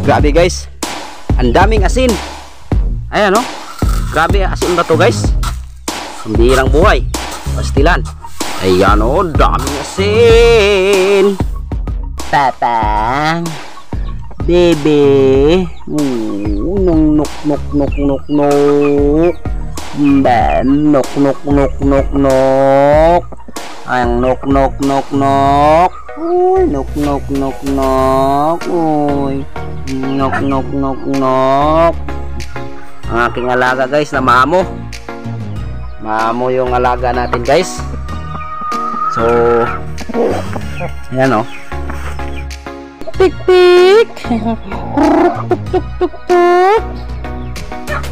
Grabe guys, ang daming asin. Ayan no, grabe asin ba to guys? Hindi lang buhay, pastilan. Ayan o, daming asin. Tatang, bebe, nung nuk nuk nuk nuk nuk, ben nuk nuk nuk nuk nuk, ang nuk nuk nuk nuk, uy nuk nuk nuk nuk, uy. Nok nok nok nok. Ang aking alaga guys na maamo. Maamo yung alaga natin guys. So ayan o. Tik tik. Tuk tuk tuk tuk.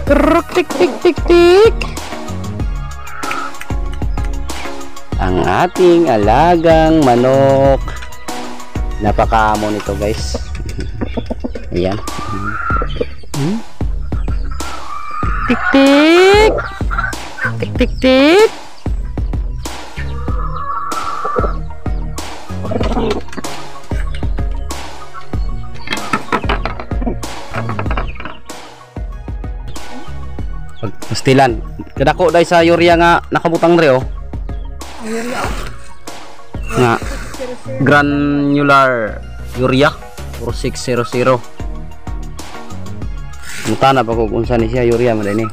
Kruk tik tik tik tik. Ang ating alagang manok. Napakaamo nito guys. Ayan. Tik tik. Tik tik tik. Pastilan. Kadako dai sa urea nga nakabutang dre oh. Nga granular urea 4600. Muta na pa kung unsa ni siya urea man ini.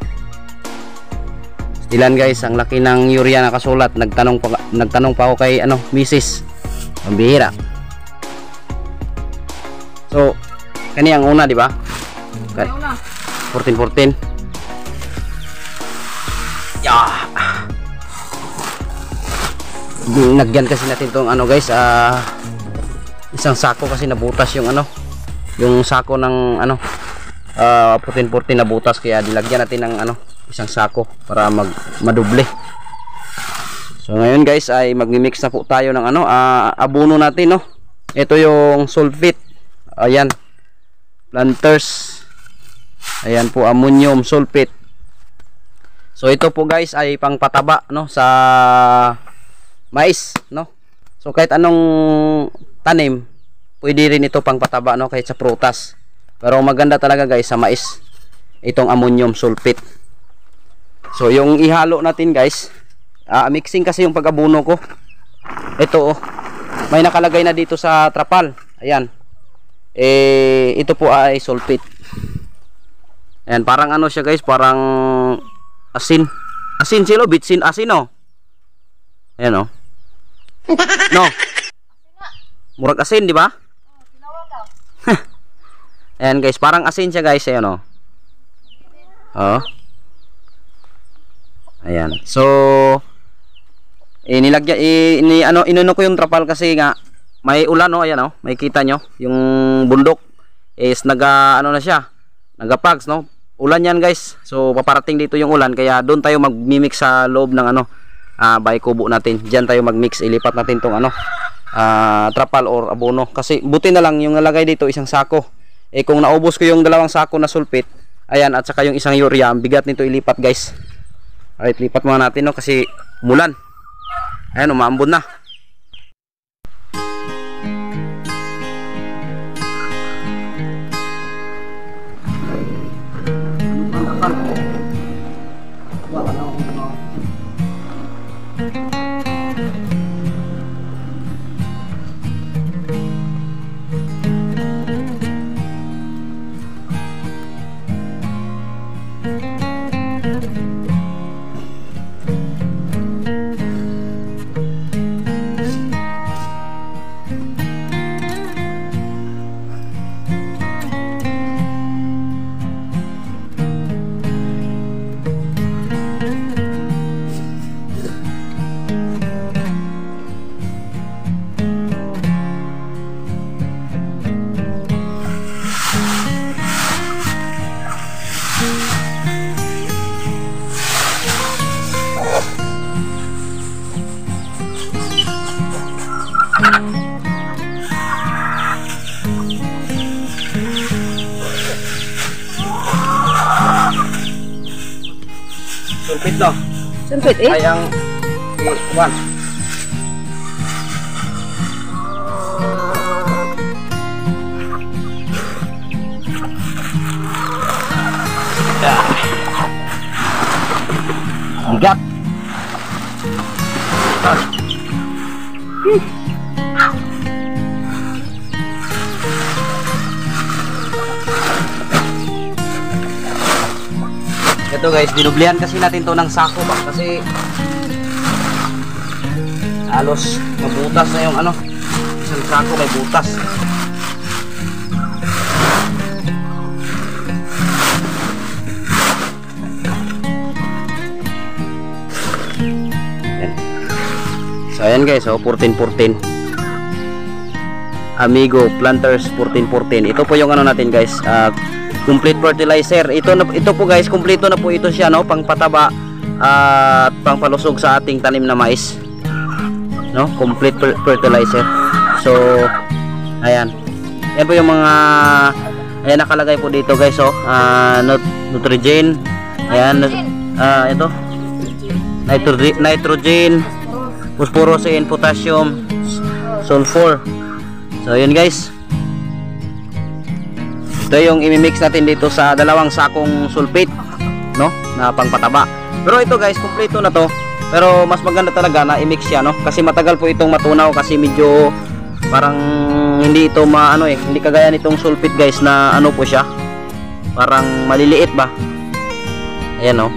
Ilan guys, ang laki ng urea nakasulat. Nagtanong pa ako kay ano, Mrs. Pambihira. So, kani ang una, di ba? 14. Yeah. Nagyan kasi natin tong ano guys, isang sako kasi nabutas yung ano, yung sako ng ano 14 na butas, kaya dilagyan natin ng ano, isang sako para madoble. So ngayon guys ay magmi-mix na po tayo ng ano, abono natin no. Ito yung sulfite. Ayan. Planters. Ayan po, ammonium sulfate. So ito po guys ay pangpataba no sa mais no. So kahit anong tanim pwede rin ito pangpataba no, kahit sa prutas. Pero maganda talaga guys sa mais itong ammonium sulfate. So yung ihalo natin guys, mixing kasi yung pag-abono ko. Ito oh, may nakalagay na dito sa trapal. Ayan. Ito po ay sulfate. Ayan, parang ano siya guys, parang asin. Asin silo, bitsin asin oh. Ayan oh. No. Murag asin, di ba? Ayan guys, parang asin siya guys, ayan o. Oh. Ayan. So nilagyan inuno ko yung trapal kasi nga may ulan oh, ayan oh. May kita nyo, yung bundok is ano na siya, nagapags no. Ulan yan guys. So paparating dito yung ulan, kaya doon tayo magmi-mix sa loob ng ano, bahay kubo natin. Diyan tayo mag-mix, ilipat natin tong ano, trapal or abono. Kasi buti na lang yung nalagay dito isang sako. Kung naubos ko yung 2 sako na sulfate, ayan, at saka yung isang urea, ang bigat nito ilipat guys. Alright, lipat muna natin no, kasi mulan. Ayan, umaambon na. sulpit no. Sulpit eh. Ay ang kuwan. Bigat. Ito guys, dinublihan kasi natin to ng sako ba kasi halos mabutas na yung ano, isang sako may butas. Yan. So ayan guys, so 1414 Amigo Planters 1414. Ito po yung ano natin guys, complete fertilizer. Ito po guys, kumpleto na po ito siya no, pang pataba at pang palusog sa ating tanim na mais. No, complete fertilizer. So ayan. Yan po yung mga ayan nakalagay po dito guys, oh. Nutrigen. Ayan, ito. Nitrogen, phosphorus and potassium, sulfur. So yun guys. Ito yung imimix natin dito sa dalawang sakong sulfate, no, na pangpataba. Pero ito guys, kumpleto na to. Pero mas maganda talaga na i-mix siya, no, kasi matagal po itong matunaw kasi medyo parang hindi ito maano eh, hindi kagaya nitong sulfate guys na ano po siya, parang maliliit ba. Ayan no.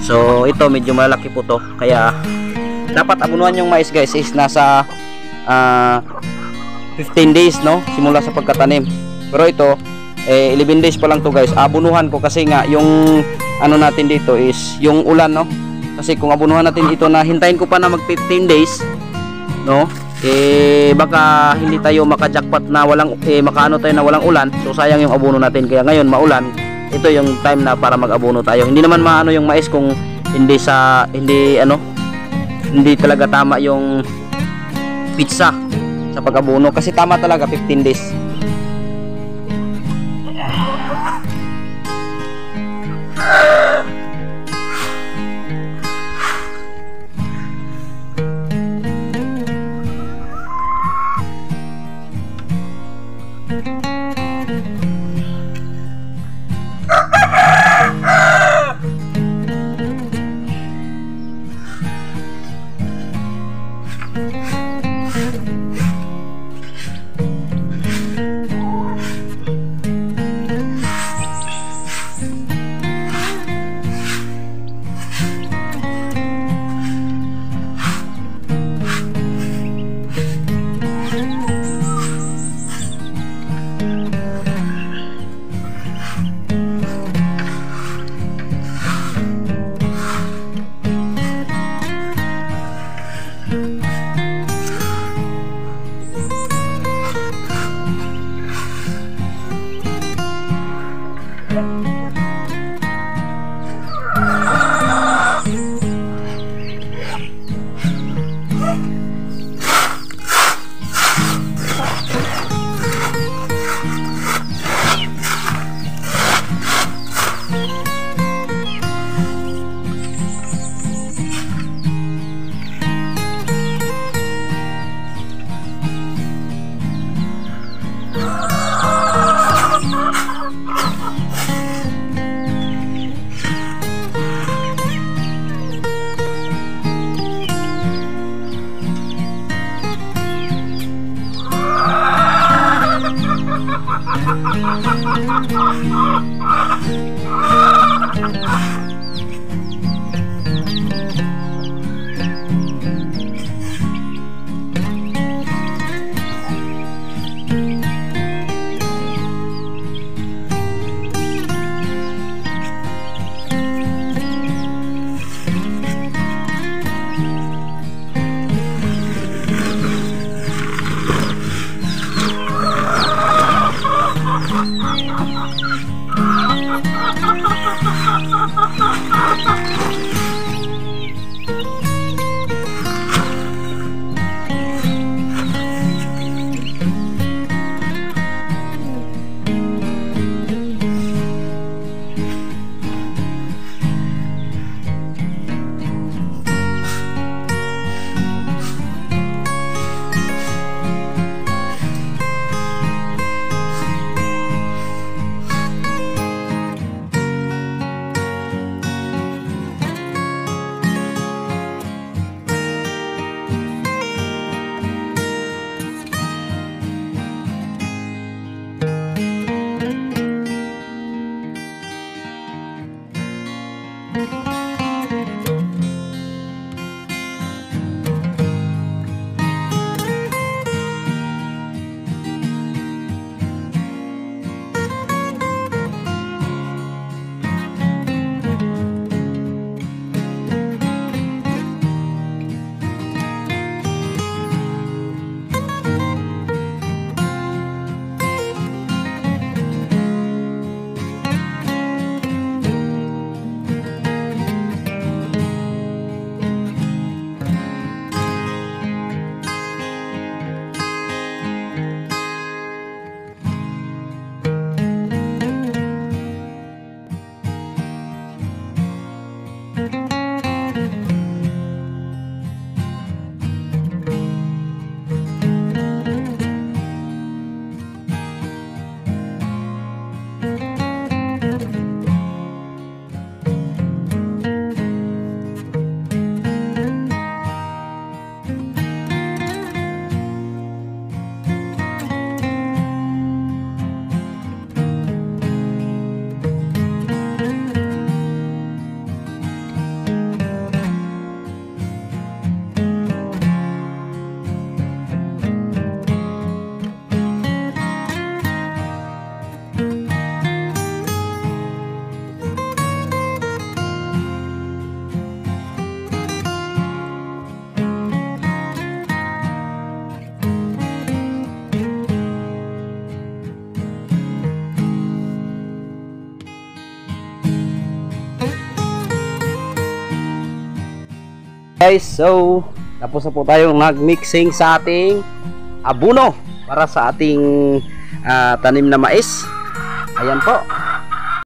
So ito medyo malaki po to, kaya dapat abunuhan yung mais guys is nasa 15 days no, simula sa pagkatanim. Pero ito 11 days pa lang to guys. Abunuhan ko kasi nga yung ano natin dito is yung ulan no. Kasi kung abunuhan natin ito na hintayin ko pa na mag 15 days no, baka hindi tayo maka-jackpot na walang makaano tayo na walang ulan. So sayang yung abuno natin. Kaya ngayon maulan, ito yung time na para mag-abuno tayo. Hindi naman maano yung mais kung hindi talaga tama yung pizza sa pag-abuno, kasi tama talaga 15 days. Guys, so tapos na po tayong nag-mixing sa ating abono para sa ating tanim na mais. Ayan po.